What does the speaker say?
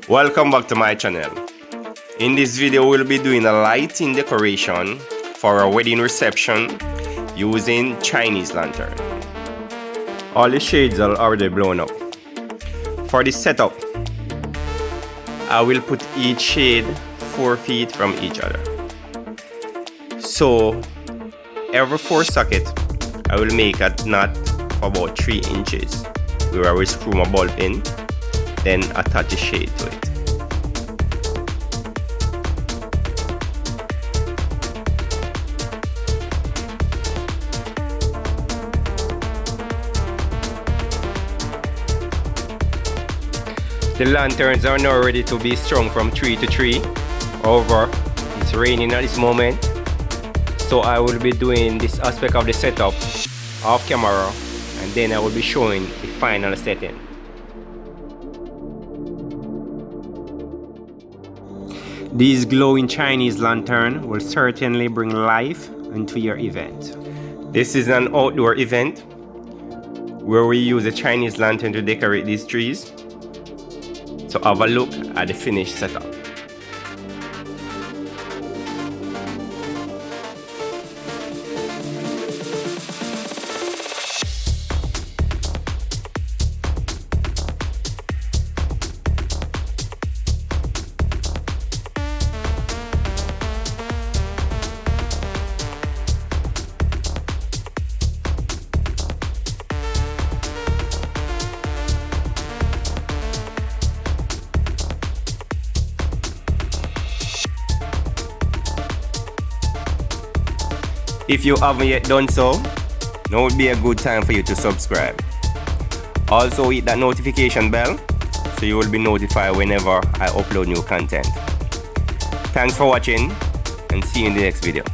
Welcome back to my channel. In this video we'll be doing a lighting decoration for a wedding reception using Chinese lantern. All the shades are already blown up. For the setup, I will put each shade 4 feet from each other. So every 4 sockets I will make a knot for about 3 inches where I will screw my bulb in, then attach the shade to it. The lanterns are now ready to be strung from tree to tree. However, it's raining at this moment, so I will be doing this aspect of the setup off camera, and then I will be showing the final setting. These glowing Chinese lantern will certainly bring life into your event. This is an outdoor event where we use a Chinese lantern to decorate these trees. So have a look at the finished setup. If you haven't yet done so, now would be a good time for you to subscribe. Also hit that notification bell so you will be notified whenever I upload new content. Thanks for watching and see you in the next video.